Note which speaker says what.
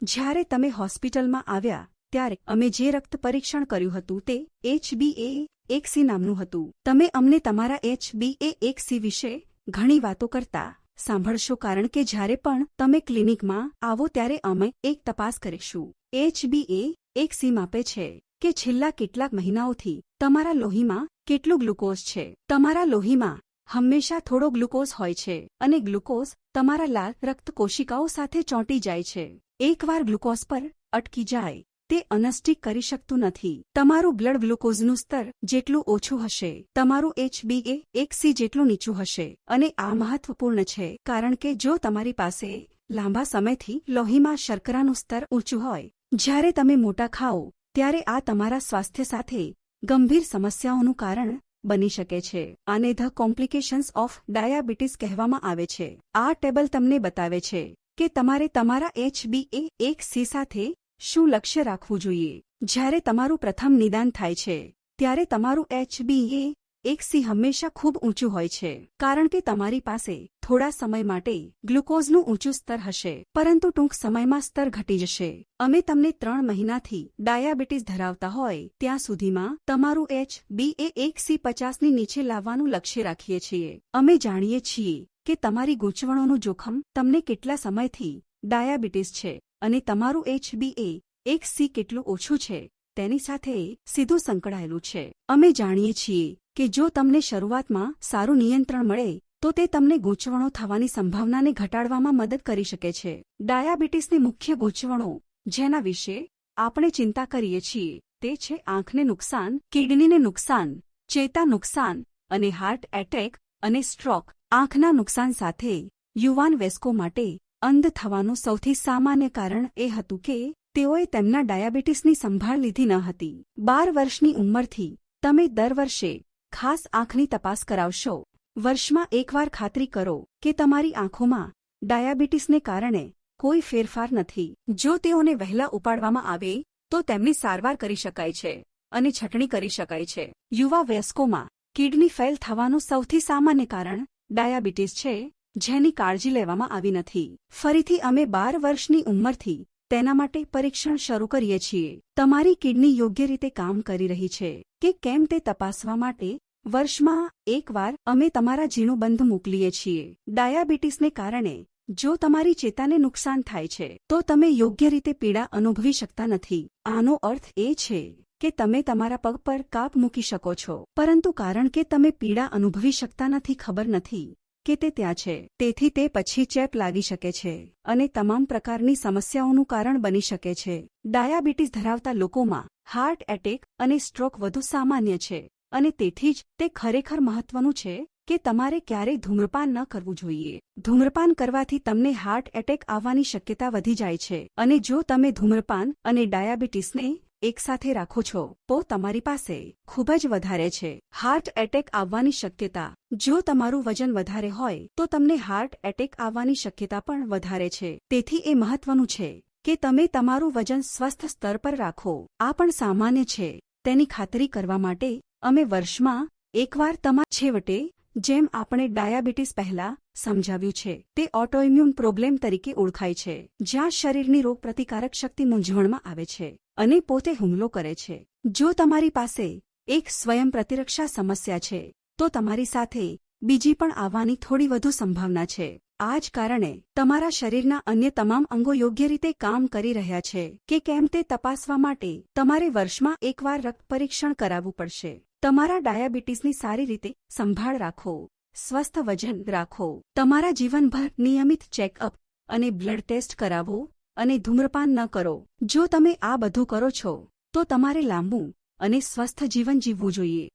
Speaker 1: જ્યારે તમે હોસ્પિટલમાં આવ્યા ત્યારે અમે જે રક્ત પરીક્ષણ કર્યું હતું તે HbA1c નામનું હતું. તમે અમને તમારા HbA1c વિશે ઘણી વાતો કરતા સાંભળશો કારણ કે જ્યારે પણ તમે ક્લિનિકમાં આવો ત્યારે અમે એક તપાસ કરીશું. HbA1c માપે છે કે છેલ્લા કેટલાક મહિનાઓથી તમારા લોહીમાં કેટલું ગ્લુકોઝ છે. તમારા લોહીમાં હંમેશા થોડો ગ્લુકોઝ હોય છે અને ગ્લુકોઝ તમારા લાલ રક્ત કોશિકાઓ સાથે ચોંટી જાય છે. એકવાર ગ્લુકોઝ પર અટકી જાય તે અનસ્ટિક કરી શકતું નથી. તમારું બ્લડ ગ્લુકોઝનું સ્તર જેટલું ઓછું હશે તમારું HbA1c જેટલું નીચું હશે. અને આ મહત્વપૂર્ણ છે કારણ કે જો તમારી પાસે લાંબા સમયથી લોહીમાં શર્કરાનું સ્તર ઊંચું હોય, જ્યારે તમે મોટા ખાઓ ત્યારે આ તમારા સ્વાસ્થ્ય સાથે ગંભીર સમસ્યાઓનું કારણ બની શકે છે. આને ધ કોમ્પ્લિકેશન્સ ઓફ ડાયાબિટીસ કહેવામાં આવે છે. આ ટેબલ તમને બતાવે છે કે તમારે તમારા HbA1c સાથે શું લક્ષ્ય રાખવું જોઈએ. જ્યારે તમારું પ્રથમ નિદાન થાય છે ત્યારે તમારું HbA1c હંમેશા ખૂબ ઊંચું હોય છે કારણ કે તમારી પાસે થોડા સમય માટે ગ્લુકોઝનું ઊંચું સ્તર હશે પરંતુ ટૂંક સમયમાં સ્તર ઘટી જશે. અમે તમને 3 મહિનાથી ડાયાબિટીસ ધરાવતા હોય ત્યાં સુધીમાં તમારું HbA1c 50ની નીચે લાવવાનું લક્ષ્ય રાખીએ છીએ. અમે જાણીએ છીએ કે તમારી ગૂંચવણોનું જોખમ તમને કેટલા સમયથી ડાયાબિટીસ છે અને તમારું HbA1c કેટલું ઓછું છે તેની સાથે સીધું સંકળાયેલું છે. અમે જાણીએ છીએ કે જો તમને શરૂઆતમાં સારું નિયંત્રણ મળે તો તે તમને ગૂંચવણો થવાની સંભાવનાને ઘટાડવામાં મદદ કરી શકે છે. ડાયાબિટીસની મુખ્ય ગૂંચવણો જેના વિશે આપણે ચિંતા કરીએ છીએ તે છે આંખને નુકસાન, કિડનીને નુકસાન, ચેતા નુકસાન અને હાર્ટ એટેક અને સ્ટ્રોક. આંખના નુકસાન સાથે યુવાન વયસ્કો માટે અંધ થવાનું સૌથી સામાન્ય કારણ એ હતું કે તેઓએ તેમના ડાયાબિટીસની સંભાળ લીધી ન હતી. 12 વર્ષની ઉંમરથી તમે દર વર્ષે ખાસ આંખની તપાસ કરાવશો. વર્ષમાં એકવાર ખાતરી કરો કે તમારી આંખોમાં ડાયાબિટીસને કારણે કોઈ ફેરફાર નથી. જો તેઓને વહેલા ઉપાડવામાં આવે તો તેમની સારવાર કરી શકાય છે અને છટણી કરી શકાય છે. યુવા વયસ્કોમાં કિડની ફેલ થવાનું સૌથી સામાન્ય કારણ ડાયાબિટીસ છે જેની કાળજી લેવામાં આવી નથી. ફરીથી અમે 12 વર્ષની ઉંમરથી તેના માટે પરીક્ષણ શરૂ કરીએ છીએ. તમારી કિડની યોગ્ય રીતે કામ કરી રહી છે કે કેમ તે તપાસવા માટે વર્ષમાં એકવાર અમે તમારા જીણુબંધ મોકલીએ છીએ. ડાયાબિટીસને કારણે જો તમારી ચેતાને નુકસાન થાય છે તો તમે યોગ્ય રીતે પીડા અનુભવી શકતા નથી. આનો અર્થ એ છે કે તમે તમારા પગ પર કાપ મૂકી શકો છો પરંતુ કારણ કે તમે પીડા અનુભવી શકતા નથી ખબર નથી કે તે ત્યાં છે. તેથી તે પછી ચેપ લાગી શકે છે અને તમામ પ્રકારની સમસ્યાઓનું કારણ બની શકે છે. ડાયાબિટીસ ધરાવતા લોકોમાં હાર્ટ એટેક અને સ્ટ્રોક વધુ સામાન્ય છે અને તેથી જ તે ખરેખર મહત્વનું છે કે તમારે ક્યારેય ધૂમ્રપાન ન કરવું જોઈએ. ધૂમ્રપાન કરવાથી તમને હાર્ટ એટેક આવવાની શક્યતા વધી જાય છે અને જો તમે ધૂમ્રપાન અને ડાયાબિટીસને એકસાથે રાખો છો તો તમારી પાસે ખૂબ જ વધારે છે હાર્ટ એટેક આવવાની શક્યતા. જો તમારું વજન વધારે હોય તો તમને હાર્ટ એટેક આવવાની શક્યતા પણ વધારે છે. તેથી એ મહત્વનું છે કે તમે તમારું વજન સ્વસ્થ સ્તર પર રાખો. આ પણ સામાન્ય છે. તેની ખાતરી કરવા માટે અમે વર્ષમાં એકવાર તમારા છેવટે જેમ આપણે ડાયાબિટીસ પહેલા સમજાવ્યું છે તે ઓટોઇમ્યુન પ્રોબ્લેમ તરીકે ઓળખાય છે જ્યાં શરીરની રોગપ્રતિકારક શક્તિ મૂંઝવણમાં આવે છે અને પોતે હુમલો કરે છે. જો તમારી પાસે એક સ્વયં પ્રતિરક્ષા સમસ્યા છે તો તમારી સાથે બીજી પણ આવવાની થોડી વધુ સંભાવના છે. આ જ કારણે તમારા શરીરના અન્ય તમામ અંગો યોગ્ય રીતે કામ કરી રહ્યા છે કે કેમ તે તપાસવા માટે તમારે વર્ષમાં એકવાર રક્ત પરીક્ષણ કરાવવું પડશે. તમારા ડાયાબિટીસની સારી રીતે સંભાળ રાખો, સ્વસ્થ વજન રાખો, તમારા જીવનભર નિયમિત ચેકઅપ અને બ્લડ ટેસ્ટ કરાવો અને ધૂમ્રપાન ન કરો. જો તમે આ બધું કરો છો તો તમારે લાંબુ અને સ્વસ્થ જીવન જીવવું જોઈએ.